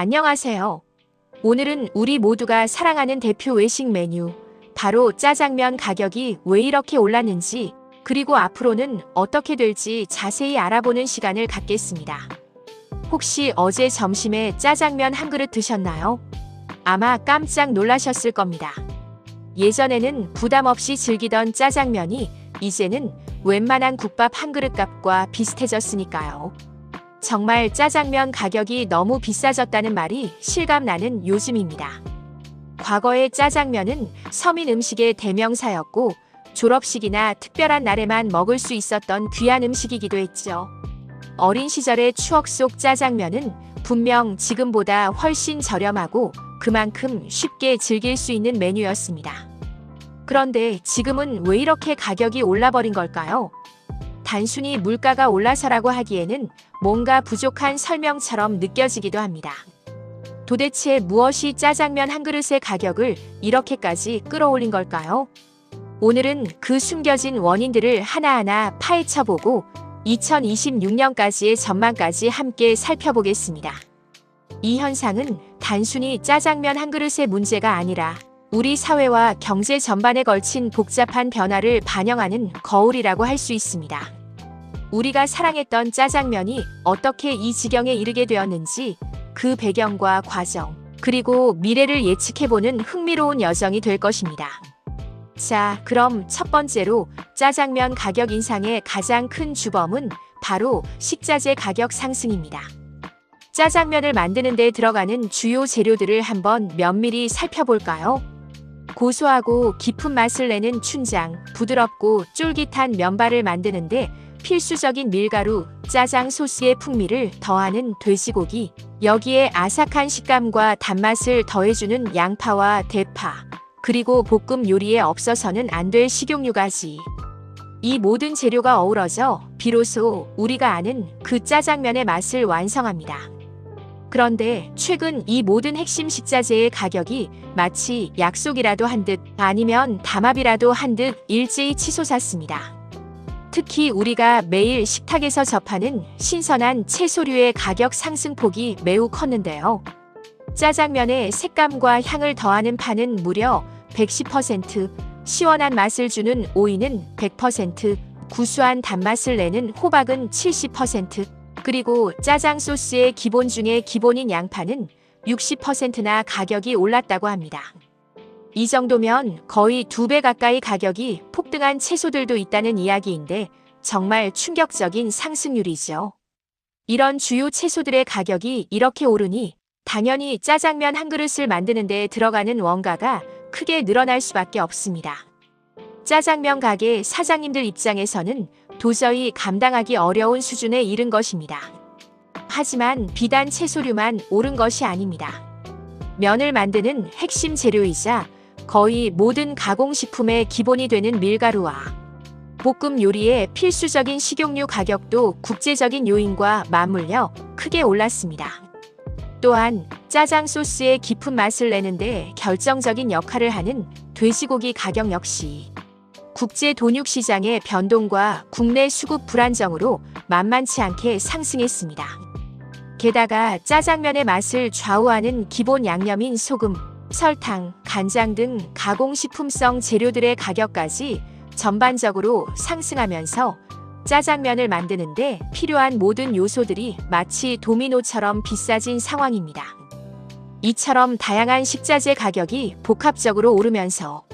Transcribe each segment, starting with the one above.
안녕하세요. 오늘은 우리 모두가 사랑하는 대표 외식 메뉴, 바로 짜장면 가격이 왜 이렇게 올랐는지, 그리고 앞으로는 어떻게 될지 자세히 알아보는 시간을 갖겠습니다. 혹시 어제 점심에 짜장면 한 그릇 드셨나요? 아마 깜짝 놀라셨을 겁니다. 예전에는 부담 없이 즐기던 짜장면이 이제는 웬만한 국밥 한 그릇 값과 비슷해졌으니까요. 정말 짜장면 가격이 너무 비싸졌다는 말이 실감나는 요즘입니다. 과거의 짜장면은 서민 음식의 대명사였고 졸업식이나 특별한 날에만 먹을 수 있었던 귀한 음식이기도 했죠. 어린 시절의 추억 속 짜장면은 분명 지금보다 훨씬 저렴하고 그만큼 쉽게 즐길 수 있는 메뉴였습니다. 그런데 지금은 왜 이렇게 가격이 올라버린 걸까요? 단순히 물가가 올라서라고 하기에는 뭔가 부족한 설명처럼 느껴지기도 합니다. 도대체 무엇이 짜장면 한 그릇의 가격을 이렇게까지 끌어올린 걸까요? 오늘은 그 숨겨진 원인들을 하나하나 파헤쳐보고 2026년까지의 전망까지 함께 살펴보겠습니다. 이 현상은 단순히 짜장면 한 그릇의 문제가 아니라 우리 사회와 경제 전반에 걸친 복잡한 변화를 반영하는 거울이라고 할 수 있습니다. 우리가 사랑했던 짜장면이 어떻게 이 지경에 이르게 되었는지 그 배경과 과정, 그리고 미래를 예측해보는 흥미로운 여정이 될 것입니다. 자, 그럼 첫 번째로 짜장면 가격 인상의 가장 큰 주범은 바로 식자재 가격 상승입니다. 짜장면을 만드는 데 들어가는 주요 재료들을 한번 면밀히 살펴볼까요? 고소하고 깊은 맛을 내는 춘장, 부드럽고 쫄깃한 면발을 만드는데 필수적인 밀가루, 짜장 소스의 풍미를 더하는 돼지고기, 여기에 아삭한 식감과 단맛을 더해주는 양파와 대파, 그리고 볶음 요리에 없어서는 안 될 식용유까지. 이 모든 재료가 어우러져 비로소 우리가 아는 그 짜장면의 맛을 완성합니다. 그런데 최근 이 모든 핵심 식자재의 가격이 마치 약속이라도 한 듯 아니면 담합이라도 한 듯 일제히 치솟았습니다. 특히 우리가 매일 식탁에서 접하는 신선한 채소류의 가격 상승폭이 매우 컸는데요. 짜장면에 색감과 향을 더하는 파는 무려 110%, 시원한 맛을 주는 오이는 100%, 구수한 단맛을 내는 호박은 70%, 그리고 짜장 소스의 기본 중에 기본인 양파는 60%나 가격이 올랐다고 합니다. 이 정도면 거의 2배 가까이 가격이 폭등한 채소들도 있다는 이야기인데 정말 충격적인 상승률이죠. 이런 주요 채소들의 가격이 이렇게 오르니 당연히 짜장면 한 그릇을 만드는 데 들어가는 원가가 크게 늘어날 수밖에 없습니다. 짜장면 가게 사장님들 입장에서는 도저히 감당하기 어려운 수준에 이른 것입니다. 하지만 비단 채소류만 오른 것이 아닙니다. 면을 만드는 핵심 재료이자 거의 모든 가공식품의 기본이 되는 밀가루와 볶음 요리의 필수적인 식용유 가격도 국제적인 요인과 맞물려 크게 올랐습니다. 또한 짜장 소스의 깊은 맛을 내는데 결정적인 역할을 하는 돼지고기 가격 역시 국제 돈육 시장의 변동과 국내 수급 불안정으로 만만치 않게 상승했습니다. 게다가 짜장면의 맛을 좌우하는 기본 양념인 소금, 설탕, 간장 등 가공식품성 재료들의 가격까지 전반적으로 상승하면서 짜장면을 만드는데 필요한 모든 요소들이 마치 도미노처럼 비싸진 상황입니다. 이처럼 다양한 식자재 가격이 복합적으로 오르면서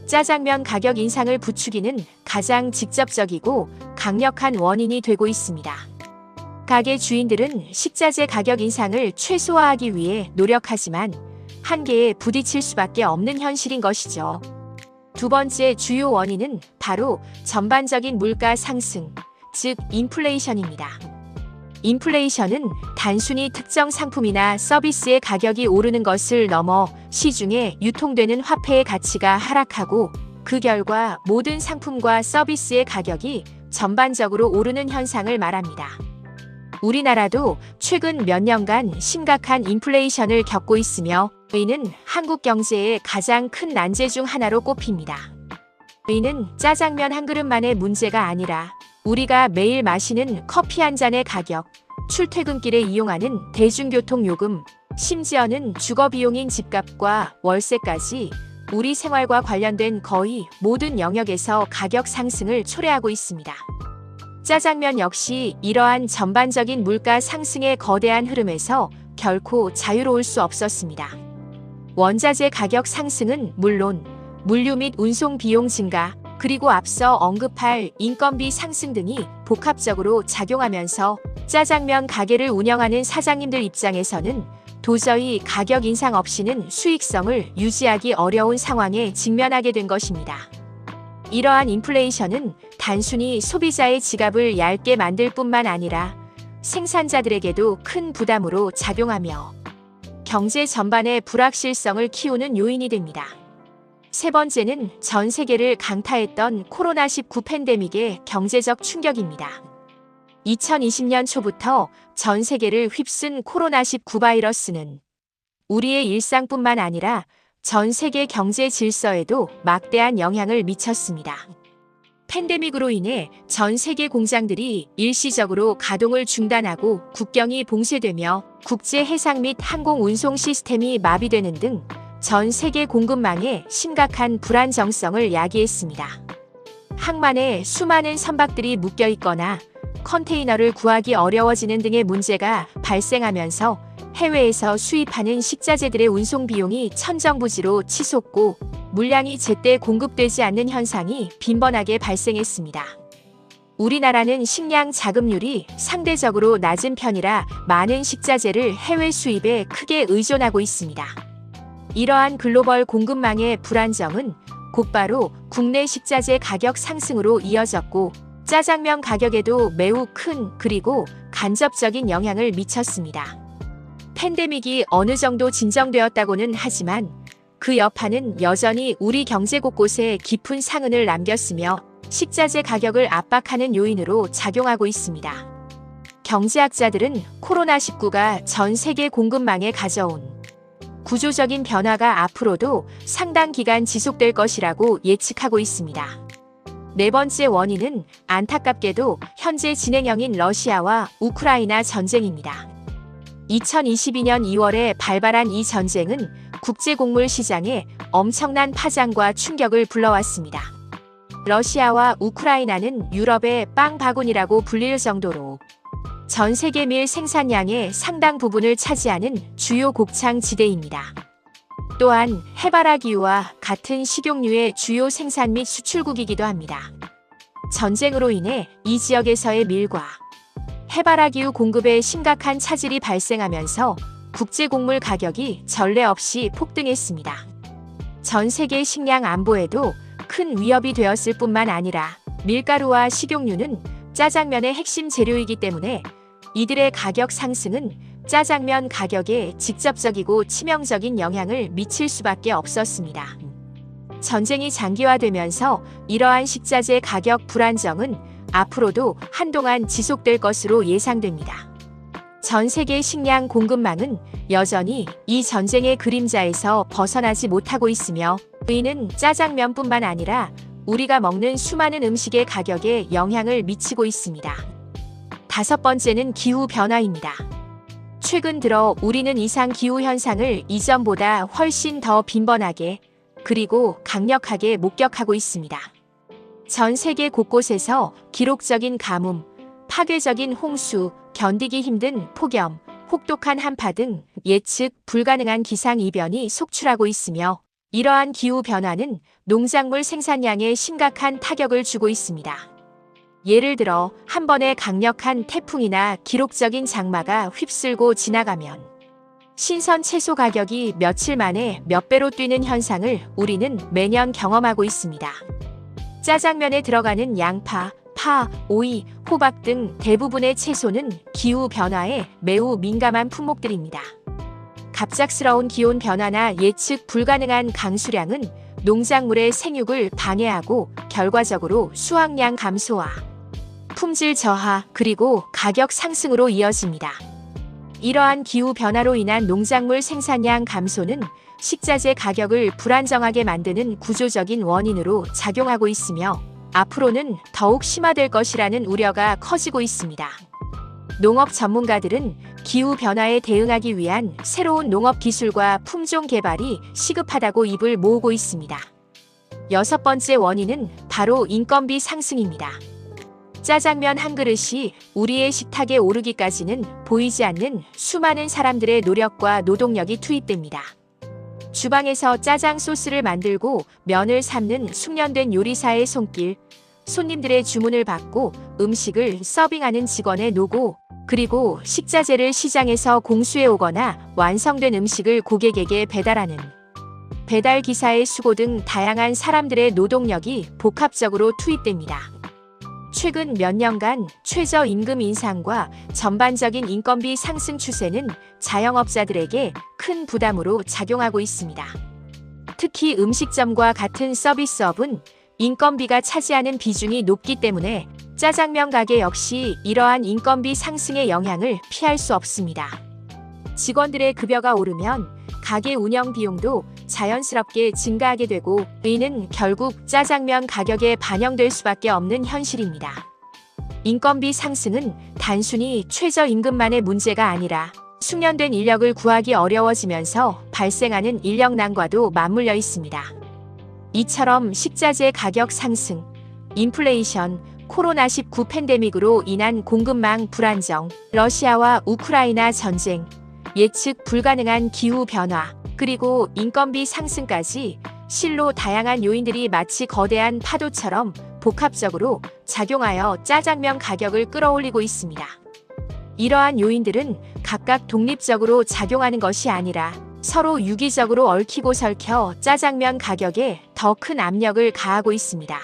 짜장면 가격 인상을 부추기는 가장 직접적이고 강력한 원인이 되고 있습니다. 가게 주인들은 식자재 가격 인상을 최소화하기 위해 노력하지만 한계에 부딪힐 수밖에 없는 현실인 것이죠. 두 번째 주요 원인은 바로 전반적인 물가 상승, 즉 인플레이션입니다. 인플레이션은 단순히 특정 상품이나 서비스의 가격이 오르는 것을 넘어 시중에 유통되는 화폐의 가치가 하락하고 그 결과 모든 상품과 서비스의 가격이 전반적으로 오르는 현상을 말합니다. 우리나라도 최근 몇 년간 심각한 인플레이션을 겪고 있으며 이는 한국 경제의 가장 큰 난제 중 하나로 꼽힙니다. 이는 짜장면 한 그릇만의 문제가 아니라 우리가 매일 마시는 커피 한 잔의 가격, 출퇴근길에 이용하는 대중교통 요금, 심지어는 주거 비용인 집값과 월세까지 우리 생활과 관련된 거의 모든 영역에서 가격 상승을 초래하고 있습니다. 짜장면 역시 이러한 전반적인 물가 상승의 거대한 흐름에서 결코 자유로울 수 없었습니다. 원자재 가격 상승은 물론 물류 및 운송 비용 증가, 그리고 앞서 언급할 인건비 상승 등이 복합적으로 작용하면서 짜장면 가게를 운영하는 사장님들 입장에서는 도저히 가격 인상 없이는 수익성을 유지하기 어려운 상황에 직면하게 된 것입니다. 이러한 인플레이션은 단순히 소비자의 지갑을 얇게 만들 뿐만 아니라 생산자들에게도 큰 부담으로 작용하며 경제 전반의 불확실성을 키우는 요인이 됩니다. 세 번째는 전 세계를 강타했던 코로나19 팬데믹의 경제적 충격입니다. 2020년 초부터 전 세계를 휩쓴 코로나19 바이러스는 우리의 일상뿐만 아니라 전 세계 경제 질서에도 막대한 영향을 미쳤습니다. 팬데믹으로 인해 전 세계 공장들이 일시적으로 가동을 중단하고 국경이 봉쇄되며 국제 해상 및 항공 운송 시스템이 마비되는 등 전 세계 공급망에 심각한 불안정성을 야기했습니다. 항만에 수많은 선박들이 묶여 있거나 컨테이너를 구하기 어려워지는 등의 문제가 발생하면서 해외에서 수입하는 식자재들의 운송 비용이 천정부지로 치솟고 물량이 제때 공급되지 않는 현상이 빈번하게 발생했습니다. 우리나라는 식량 자급률이 상대적으로 낮은 편이라 많은 식자재를 해외 수입에 크게 의존하고 있습니다. 이러한 글로벌 공급망의 불안정은 곧바로 국내 식자재 가격 상승으로 이어졌고 짜장면 가격에도 매우 큰 그리고 간접적인 영향을 미쳤습니다. 팬데믹이 어느 정도 진정되었다고는 하지만 그 여파는 여전히 우리 경제 곳곳에 깊은 상흔을 남겼으며 식자재 가격을 압박하는 요인으로 작용하고 있습니다. 경제학자들은 코로나19가 전 세계 공급망에 가져온 구조적인 변화가 앞으로도 상당 기간 지속될 것이라고 예측하고 있습니다. 네 번째 원인은 안타깝게도 현재 진행형인 러시아와 우크라이나 전쟁입니다. 2022년 2월에 발발한 이 전쟁은 국제곡물 시장에 엄청난 파장과 충격을 불러왔습니다. 러시아와 우크라이나는 유럽의 빵 바구니라고 불릴 정도로 전 세계 밀 생산량의 상당 부분을 차지하는 주요 곡창 지대입니다. 또한 해바라기유와 같은 식용유의 주요 생산 및 수출국이기도 합니다. 전쟁으로 인해 이 지역에서의 밀과 해바라기유 공급에 심각한 차질이 발생하면서 국제곡물 가격이 전례 없이 폭등했습니다. 전 세계 식량 안보에도 큰 위협이 되었을 뿐만 아니라 밀가루와 식용유는 짜장면의 핵심 재료이기 때문에 이들의 가격 상승은 짜장면 가격에 직접적이고 치명적인 영향을 미칠 수밖에 없었습니다. 전쟁이 장기화되면서 이러한 식자재 가격 불안정은 앞으로도 한동안 지속될 것으로 예상됩니다. 전 세계 식량 공급망은 여전히 이 전쟁의 그림자에서 벗어나지 못하고 있으며 이는 짜장면뿐만 아니라 우리가 먹는 수많은 음식의 가격에 영향을 미치고 있습니다. 다섯 번째는 기후변화입니다. 최근 들어 우리는 이상 기후 현상을 이전보다 훨씬 더 빈번하게 그리고 강력하게 목격하고 있습니다. 전 세계 곳곳에서 기록적인 가뭄, 파괴적인 홍수, 견디기 힘든 폭염, 혹독한 한파 등 예측 불가능한 기상이변이 속출하고 있으며 이러한 기후변화는 농작물 생산량에 심각한 타격을 주고 있습니다. 예를 들어 한 번의 강력한 태풍이나 기록적인 장마가 휩쓸고 지나가면 신선 채소 가격이 며칠 만에 몇 배로 뛰는 현상을 우리는 매년 경험하고 있습니다. 짜장면에 들어가는 양파, 파, 오이, 호박 등 대부분의 채소는 기후변화에 매우 민감한 품목들입니다. 갑작스러운 기온 변화나 예측 불가능한 강수량은 농작물의 생육을 방해하고 결과적으로 수확량 감소와 품질 저하 그리고 가격 상승으로 이어집니다. 이러한 기후변화로 인한 농작물 생산량 감소는 식자재 가격을 불안정하게 만드는 구조적인 원인으로 작용하고 있으며 앞으로는 더욱 심화될 것이라는 우려가 커지고 있습니다. 농업 전문가들은 기후변화에 대응하기 위한 새로운 농업 기술과 품종 개발이 시급하다고 입을 모으고 있습니다. 여섯 번째 원인은 바로 인건비 상승입니다. 짜장면 한 그릇이 우리의 식탁에 오르기까지는 보이지 않는 수많은 사람들의 노력과 노동력이 투입됩니다. 주방에서 짜장 소스를 만들고 면을 삶는 숙련된 요리사의 손길, 손님들의 주문을 받고 음식을 서빙하는 직원의 노고, 그리고 식자재를 시장에서 공수해 오거나 완성된 음식을 고객에게 배달하는 배달기사의 수고 등 다양한 사람들의 노동력이 복합적으로 투입됩니다. 최근 몇 년간 최저임금 인상과 전반적인 인건비 상승 추세는 자영업자들에게 큰 부담으로 작용하고 있습니다. 특히 음식점과 같은 서비스업은 인건비가 차지하는 비중이 높기 때문에 짜장면 가게 역시 이러한 인건비 상승의 영향을 피할 수 없습니다. 직원들의 급여가 오르면 가게 운영 비용도 자연스럽게 증가하게 되고 이는 결국 짜장면 가격에 반영될 수밖에 없는 현실입니다. 인건비 상승은 단순히 최저임금만의 문제가 아니라 숙련된 인력을 구하기 어려워지면서 발생하는 인력난과도 맞물려 있습니다. 이처럼 식자재 가격 상승, 인플레이션, 코로나19 팬데믹으로 인한 공급망 불안정, 러시아와 우크라이나 전쟁, 예측 불가능한 기후변화, 그리고 인건비 상승까지 실로 다양한 요인들이 마치 거대한 파도처럼 복합적으로 작용하여 짜장면 가격을 끌어올리고 있습니다. 이러한 요인들은 각각 독립적으로 작용하는 것이 아니라 서로 유기적으로 얽히고 설켜 짜장면 가격에 더 큰 압력을 가하고 있습니다.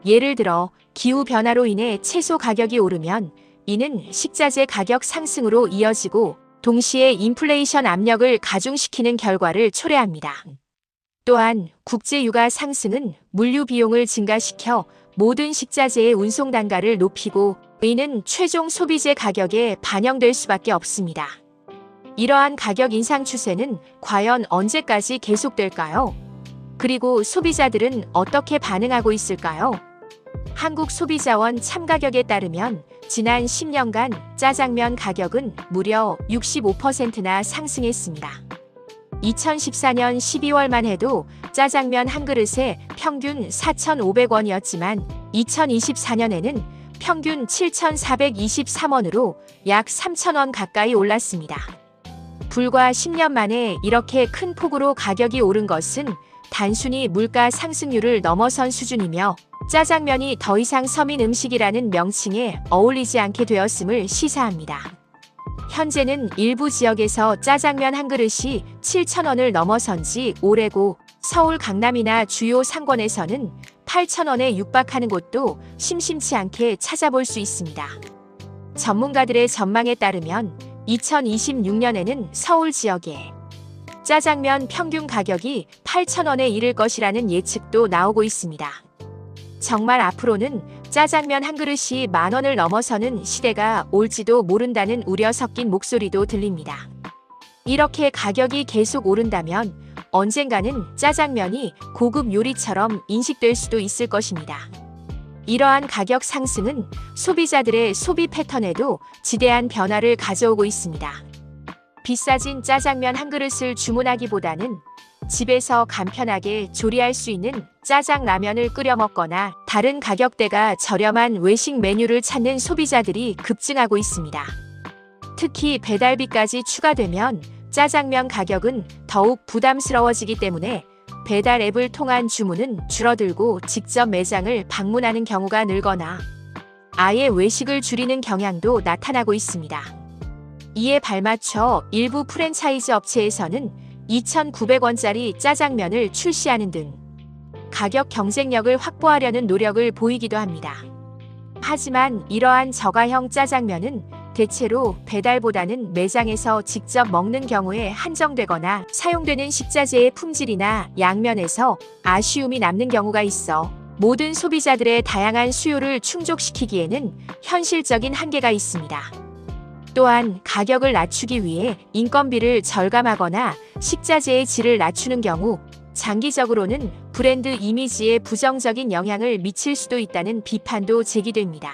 예를 들어 기후변화로 인해 채소 가격이 오르면 이는 식자재 가격 상승으로 이어지고 동시에 인플레이션 압력을 가중시키는 결과를 초래합니다. 또한 국제유가 상승은 물류 비용을 증가시켜 모든 식자재의 운송 단가를 높이고 이는 최종 소비재 가격에 반영될 수밖에 없습니다. 이러한 가격 인상 추세는 과연 언제까지 계속될까요? 그리고 소비자들은 어떻게 반응하고 있을까요? 한국소비자원 참가격에 따르면 지난 10년간 짜장면 가격은 무려 65%나 상승했습니다. 2014년 12월만 해도 짜장면 한 그릇에 평균 4,500원이었지만 2024년에는 평균 7,423원으로 약 3,000원 가까이 올랐습니다. 불과 10년 만에 이렇게 큰 폭으로 가격이 오른 것은 단순히 물가 상승률을 넘어선 수준이며 짜장면이 더 이상 서민 음식이라는 명칭에 어울리지 않게 되었음을 시사합니다. 현재는 일부 지역에서 짜장면 한 그릇이 7,000원을 넘어선 지 오래고 서울 강남이나 주요 상권에서는 8,000원에 육박하는 곳도 심심치 않게 찾아볼 수 있습니다. 전문가들의 전망에 따르면 2026년에는 서울 지역에 짜장면 평균 가격이 8,000원에 이를 것이라는 예측도 나오고 있습니다. 정말 앞으로는 짜장면 한 그릇이 10,000원을 넘어서는 시대가 올지도 모른다는 우려 섞인 목소리도 들립니다. 이렇게 가격이 계속 오른다면 언젠가는 짜장면이 고급 요리처럼 인식될 수도 있을 것입니다. 이러한 가격 상승은 소비자들의 소비 패턴에도 지대한 변화를 가져오고 있습니다. 비싸진 짜장면 한 그릇을 주문하기보다는 집에서 간편하게 조리할 수 있는 짜장라면을 끓여 먹거나 다른 가격대가 저렴한 외식 메뉴를 찾는 소비자들이 급증하고 있습니다. 특히 배달비까지 추가되면 짜장면 가격은 더욱 부담스러워지기 때문에 배달 앱을 통한 주문은 줄어들고 직접 매장을 방문하는 경우가 늘거나 아예 외식을 줄이는 경향도 나타나고 있습니다. 이에 발맞춰 일부 프랜차이즈 업체에서는 2,900원짜리 짜장면을 출시하는 등 가격 경쟁력을 확보하려는 노력을 보이기도 합니다. 하지만 이러한 저가형 짜장면은 대체로 배달보다는 매장에서 직접 먹는 경우에 한정되거나 사용되는 식자재의 품질이나 양면에서 아쉬움이 남는 경우가 있어 모든 소비자들의 다양한 수요를 충족시키기에는 현실적인 한계가 있습니다. 또한 가격을 낮추기 위해 인건비를 절감하거나 식자재의 질을 낮추는 경우 장기적으로는 브랜드 이미지에 부정적인 영향을 미칠 수도 있다는 비판도 제기됩니다.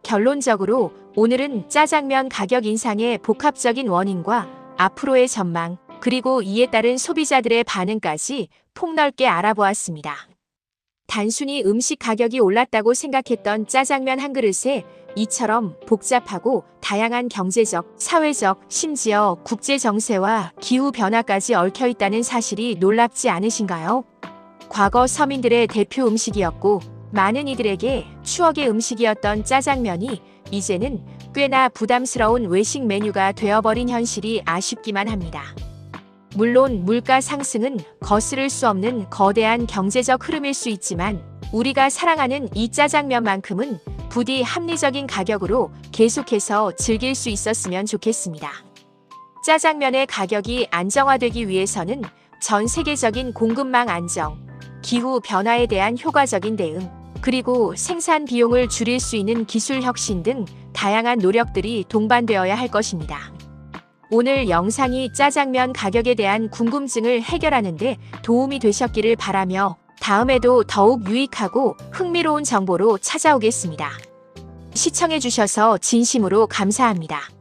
결론적으로 오늘은 짜장면 가격 인상의 복합적인 원인과 앞으로의 전망, 그리고 이에 따른 소비자들의 반응까지 폭넓게 알아보았습니다. 단순히 음식 가격이 올랐다고 생각했던 짜장면 한 그릇에 이처럼 복잡하고 다양한 경제적, 사회적, 심지어 국제 정세와 기후 변화까지 얽혀 있다는 사실이 놀랍지 않으신가요? 과거 서민들의 대표 음식이었고 많은 이들에게 추억의 음식이었던 짜장면이 이제는 꽤나 부담스러운 외식 메뉴가 되어버린 현실이 아쉽기만 합니다. 물론 물가 상승은 거스를 수 없는 거대한 경제적 흐름일 수 있지만 우리가 사랑하는 이 짜장면만큼은 부디 합리적인 가격으로 계속해서 즐길 수 있었으면 좋겠습니다. 짜장면의 가격이 안정화되기 위해서는 전 세계적인 공급망 안정, 기후 변화에 대한 효과적인 대응, 그리고 생산 비용을 줄일 수 있는 기술 혁신 등 다양한 노력들이 동반되어야 할 것입니다. 오늘 영상이 짜장면 가격에 대한 궁금증을 해결하는 데 도움이 되셨기를 바라며 다음에도 더욱 유익하고 흥미로운 정보로 찾아오겠습니다. 시청해주셔서 진심으로 감사합니다.